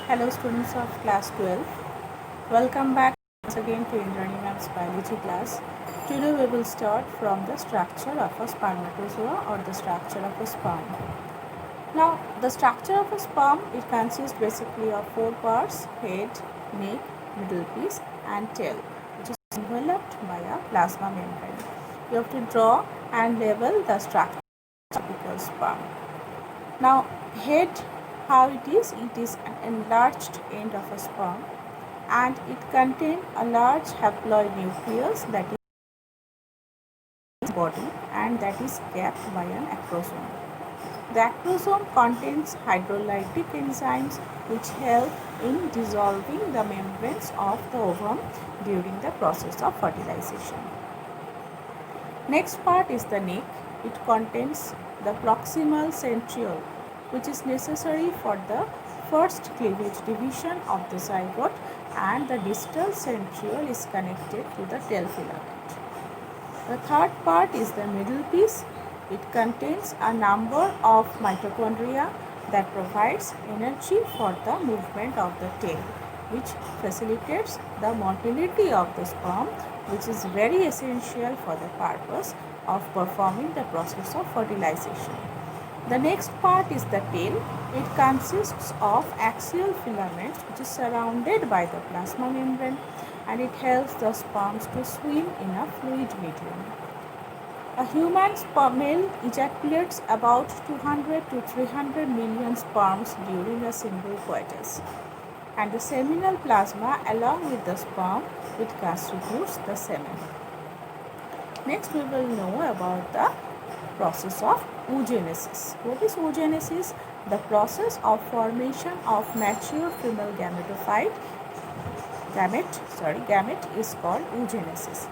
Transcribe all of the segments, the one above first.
Hello students of class 12. Welcome back once again to Indrani Ma'am's biology class. Today we will start from the structure of a spermatozoa or the structure of a sperm. Now the structure of a sperm, it consists basically of four parts: head, neck, middle piece and tail, which is enveloped by a plasma membrane. You have to draw and label the structure of a typical sperm. Now head, how it is an enlarged end of a sperm and it contains a large haploid nucleus that is body and that is capped by an acrosome. The acrosome contains hydrolytic enzymes which help in dissolving the membranes of the ovum during the process of fertilization. Next part is the neck. It contains the proximal centriole, which is necessary for the first cleavage division of the zygote, and the distal centriole is connected to the tail filament. The third part is the middle piece. It contains a number of mitochondria that provides energy for the movement of the tail, which facilitates the motility of the sperm, which is very essential for the purpose of performing the process of fertilization. The next part is the tail. It consists of axial filaments which is surrounded by the plasma membrane and it helps the sperms to swim in a fluid medium. A human sperm male ejaculates about 200 to 300 million sperms during a single coitus, and the seminal plasma along with the sperm, it constitutes the semen. Next we will know about the process of oogenesis. What is oogenesis? The process of formation of mature female gamete is called oogenesis.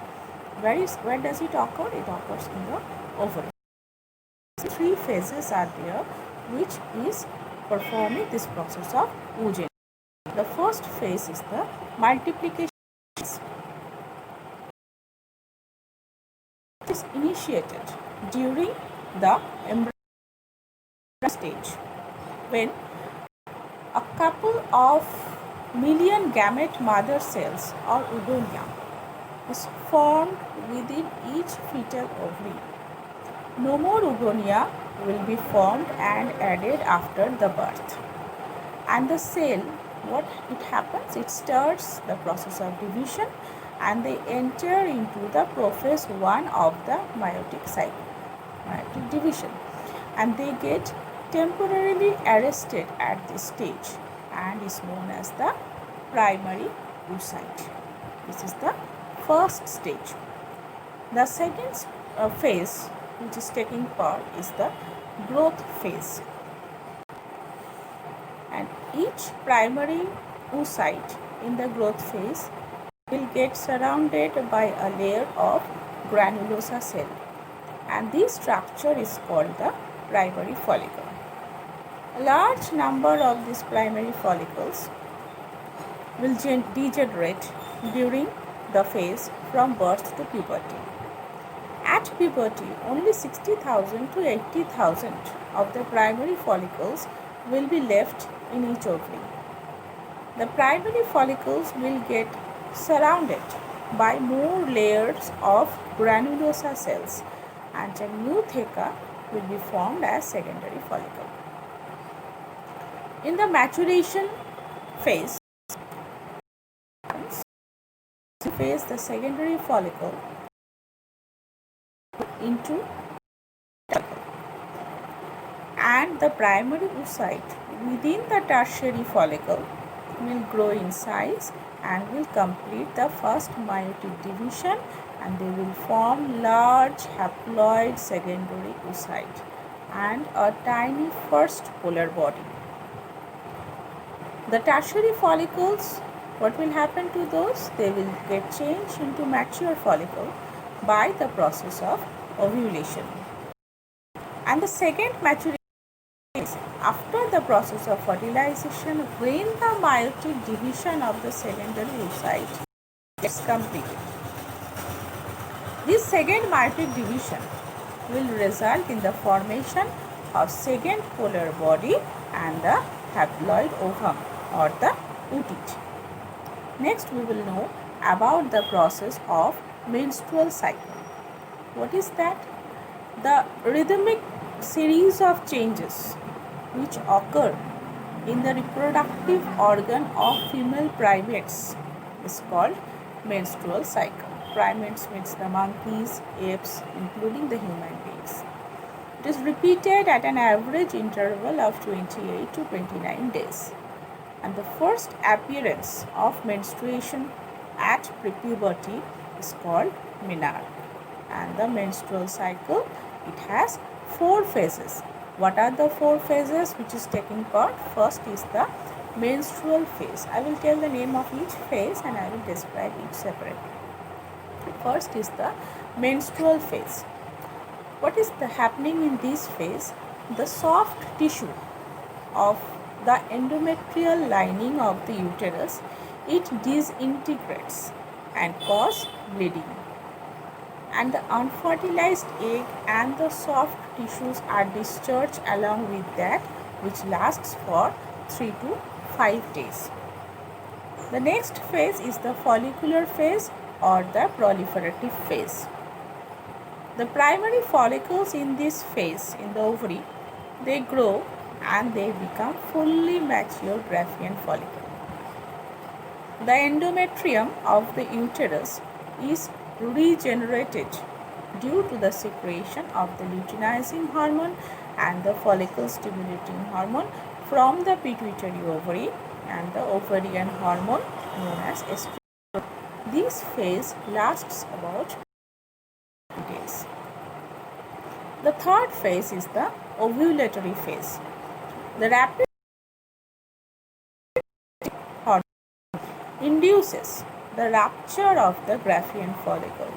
Where does it occur? It occurs in the ovary. Three phases are there which is performing this process of oogenesis. The first phase is the multiplication phase. It is initiated during the embryonic stage when a couple of million gamete mother cells or oogonia is formed within each fetal ovary. No more oogonia will be formed and added after the birth. And the cell, what it happens? It starts the process of division and they enter into the prophase 1 of the meiotic cycle, meiotic division, and they get temporarily arrested at this stage and is known as the primary oocyte. This is the first stage. The second phase which is taking part is the growth phase, and each primary oocyte in the growth phase will get surrounded by a layer of granulosa cell, and this structure is called the primary follicle. A large number of these primary follicles will degenerate during the phase from birth to puberty. At puberty, only 60,000 to 80,000 of the primary follicles will be left in each ovary. The primary follicles will get surrounded by more layers of granulosa cells and a new theca will be formed as secondary follicle. In the maturation phase, the secondary follicle into and the primary oocyte within the tertiary follicle will grow in size and will complete the first meiotic division, and they will form large haploid secondary oocyte and a tiny first polar body. The tertiary follicles, what will happen to those? They will get changed into mature follicle by the process of ovulation. And the second maturation is after the process of fertilization, when the meiotic division of the secondary oocyte gets completed. This second meiotic division will result in the formation of second polar body and the haploid ovum. or the ootage. Next, we will know about the process of menstrual cycle. What is that? The rhythmic series of changes which occur in the reproductive organ of female primates is called menstrual cycle. Primates means the monkeys, apes, including the human beings. It is repeated at an average interval of 28 to 29 days. And the first appearance of menstruation at prepuberty is called menarche. And the menstrual cycle, it has 4 phases. What are the 4 phases which is taking part? First is the menstrual phase. I will tell the name of each phase and I will describe each separately. First is the menstrual phase. What is happening in this phase? The soft tissue of the endometrial lining of the uterus, it disintegrates and cause bleeding. And the unfertilized egg and the soft tissues are discharged along with that, which lasts for 3 to 5 days. The next phase is the follicular phase or the proliferative phase. The primary follicles in this phase in the ovary, they grow and they become fully mature Graafian follicle. The endometrium of the uterus is regenerated due to the secretion of the luteinizing hormone and the follicle stimulating hormone from the pituitary ovary and the ovarian hormone known as estrogen. This phase lasts about 20 days. The third phase is the ovulatory phase. The rapid hormone induces the rupture of the Graafian follicle,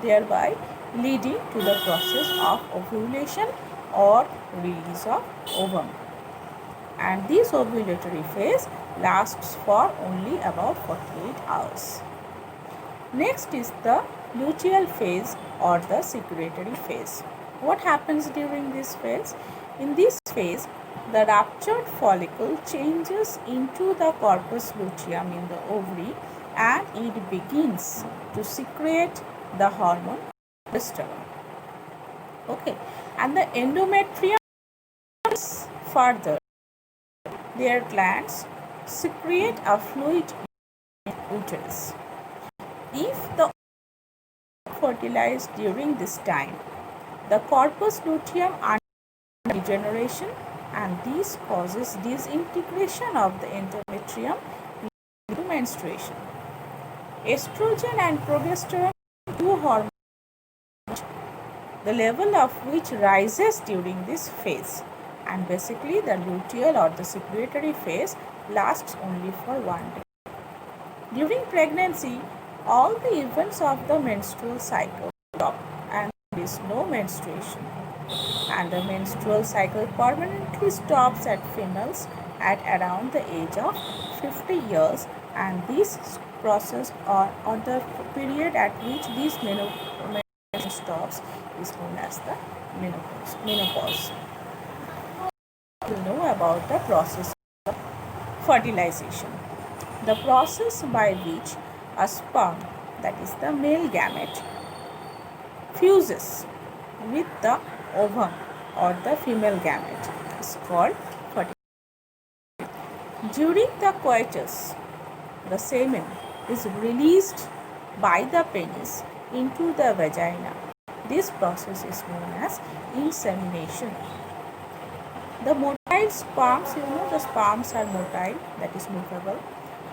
thereby leading to the process of ovulation or release of ovum. And this ovulatory phase lasts for only about 48 hours. Next is the luteal phase or the secretory phase. What happens during this phase? In this phase, the ruptured follicle changes into the corpus luteum in the ovary and it begins to secrete the hormone progesterone. Okay, and the endometrium is further. Their glands secrete a fluid in uterus. If the fertilized during this time, the corpus luteum undergoes regeneration and this causes disintegration of the endometrium leading to menstruation. Estrogen and progesterone are two hormones, the level of which rises during this phase, and basically the luteal or the secretory phase lasts only for 1 day. During pregnancy, all the events of the menstrual cycle stop and there is no menstruation, and the menstrual cycle permanently stops at females at around the age of 50 years, and this process or the period at which this menstruation stops is known as the menopause. You know about the process of fertilization. The process by which a sperm, that is the male gamete, fuses with the ovum or the female gamete is called fertilization. During the coitus, the semen is released by the penis into the vagina. This process is known as insemination. The motile sperms, the sperms are motile, that is movable.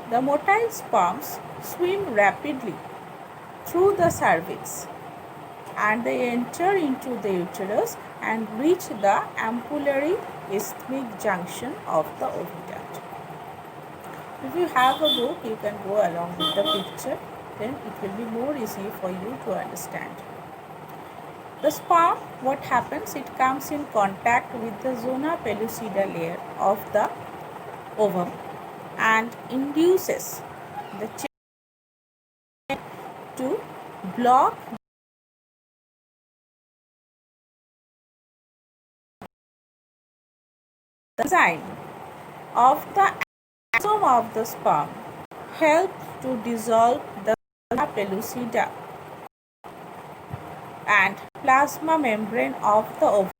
The motile sperms swim rapidly through the cervix and they enter into the uterus and reach the ampullary isthmic junction of the oviduct. If you have a book, you can go along with the picture, then it will be more easy for you to understand. The sperm, what happens? It comes in contact with the zona pellucida layer of the ovum and induces the chain to block the enzyme of the Some of the sperm help to dissolve the pellucida and plasma membrane of the ovum,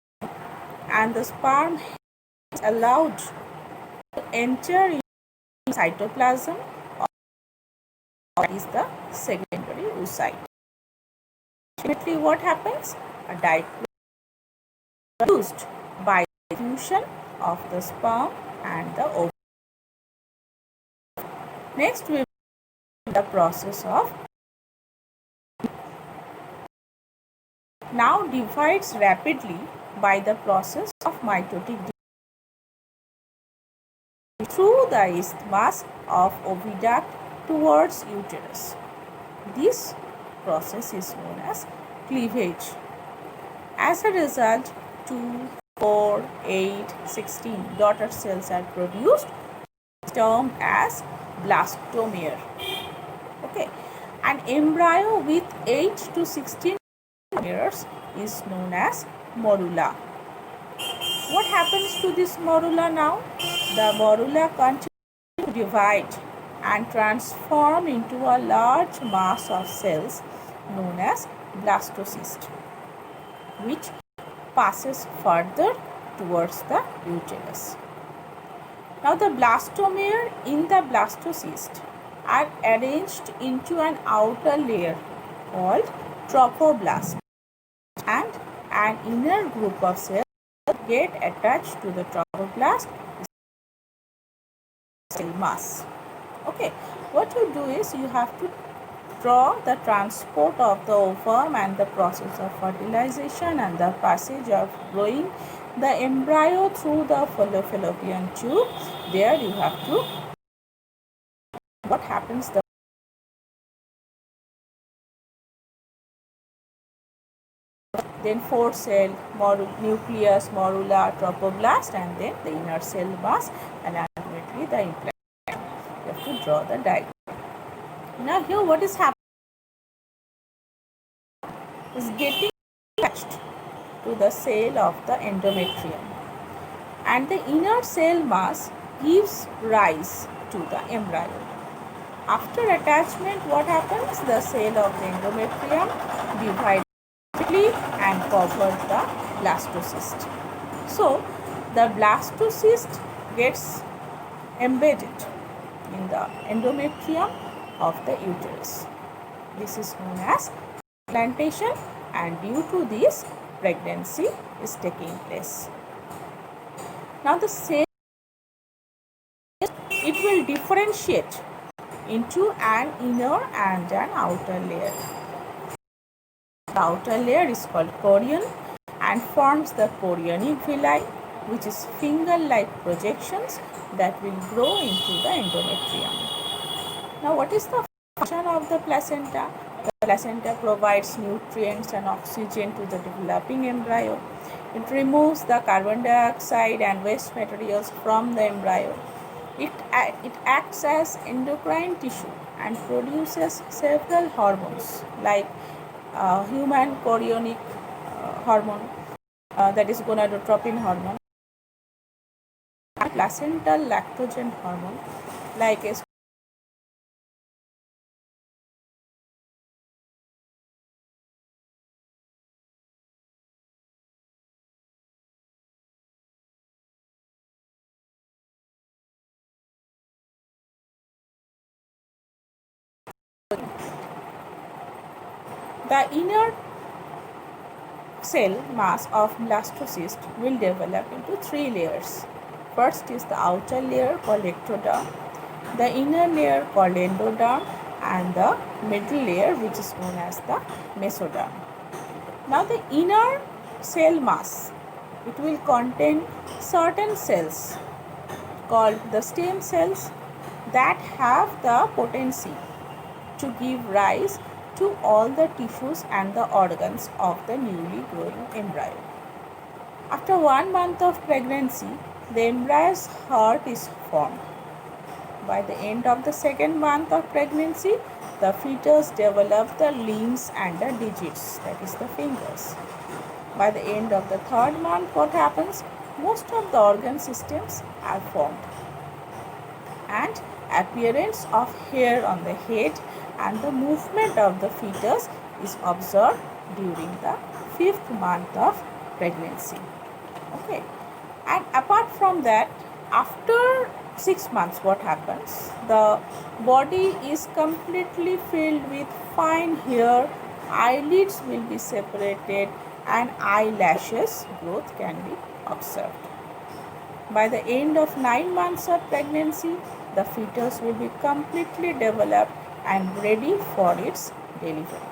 and the sperm is allowed to enter in cytoplasm, or is the secondary oocyte. Ultimately, what happens? A dipole produced by the fusion of the sperm and the ovum. Next, we will the process of now divides rapidly by the process of mitotic through the isthmus of oviduct towards uterus. This process is known as cleavage. As a result, 2, 4, 8, 16 daughter cells are produced, termed as blastomere. Okay, an embryo with 8 to 16 telomeres is known as morula. What happens to this morula now? The morula continues to divide and transform into a large mass of cells known as blastocyst, which passes further towards the uterus. Now the blastomere in the blastocyst are arranged into an outer layer called trophoblast, and an inner group of cells get attached to the trophoblast cell mass. Okay, what you do is you have to draw the transport of the ovum and the process of fertilization and the passage of growing the embryo through the fallopian tube. There you have to what happens the then 4 cell nucleus, morula, trophoblast, and then the inner cell mass, and ultimately the implant. You have to draw the diagram. Now here what is happening is getting attached to the cell of the endometrium, and the inner cell mass gives rise to the embryo. After attachment, what happens? The cell of the endometrium divides and cover the blastocyst. So the blastocyst gets embedded in the endometrium of the uterus. This is known as implantation, and due to this, pregnancy is taking place. Now the cell, it will differentiate into an inner and an outer layer. The outer layer is called chorion and forms the chorionic villi, which is finger-like projections that will grow into the endometrium. Now, what is the function of the placenta? The placenta provides nutrients and oxygen to the developing embryo. It removes the carbon dioxide and waste materials from the embryo. It acts as endocrine tissue and produces several hormones like human chorionic hormone, that is gonadotropin hormone, placental lactogen hormone like the inner cell mass of blastocyst will develop into 3 layers. First is the outer layer called ectoderm, the inner layer called endoderm, and the middle layer which is known as the mesoderm. Now the inner cell mass, it will contain certain cells called the stem cells that have the potency to give rise to all the tissues and the organs of the newly growing embryo. After 1 month of pregnancy, the embryo's heart is formed. By the end of the 2nd month of pregnancy, the fetus develops the limbs and the digits, that is the fingers. By the end of the 3rd month, what happens? Most of the organ systems are formed. and appearance of hair on the head and the movement of the fetus is observed during the 5th month of pregnancy. Okay, and apart from that, after 6 months, what happens? The body is completely filled with fine hair, eyelids will be separated, and eyelashes growth can be observed. By the end of 9 months of pregnancy, the fetus will be completely developed and ready for its delivery.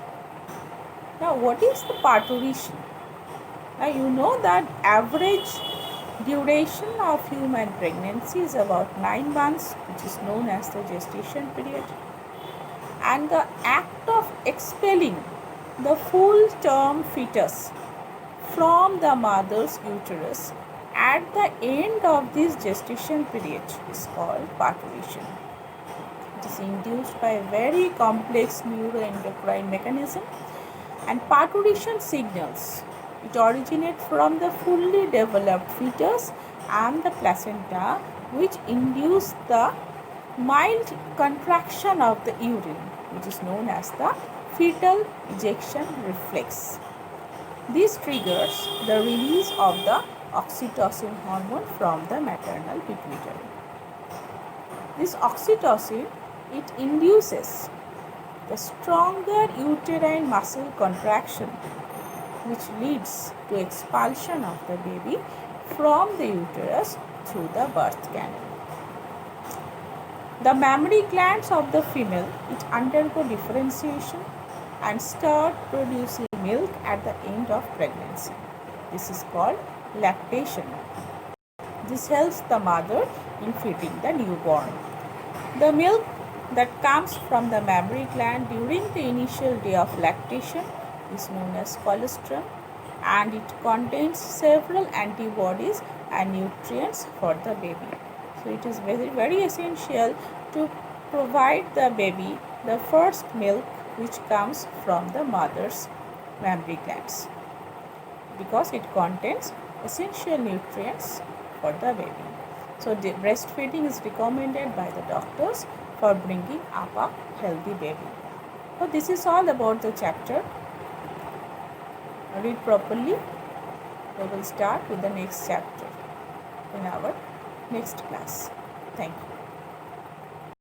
Now, what is the parturition? Now, you know that average duration of human pregnancy is about 9 months, which is known as the gestation period. And the act of expelling the full term fetus from the mother's uterus at the end of this gestation period is called parturition. It is induced by a very complex neuroendocrine mechanism, and parturition signals it originates from the fully developed fetus and the placenta, which induce the mild contraction of the urine, which is known as the fetal ejection reflex. This triggers the release of the oxytocin hormone from the maternal pituitary. This oxytocin, it induces the stronger uterine muscle contraction, which leads to expulsion of the baby from the uterus through the birth canal. The mammary glands of the female, it undergo differentiation and start producing milk at the end of pregnancy. This is called lactation. This helps the mother in feeding the newborn. The milk that comes from the mammary gland during the initial day of lactation is known as colostrum, and it contains several antibodies and nutrients for the baby. So it is very essential to provide the baby the first milk which comes from the mother's mammary glands, because it contains essential nutrients for the baby. So the breastfeeding is recommended by the doctors for bringing up a healthy baby. So this is all about the chapter. Read properly. We will start with the next chapter in our next class. Thank you.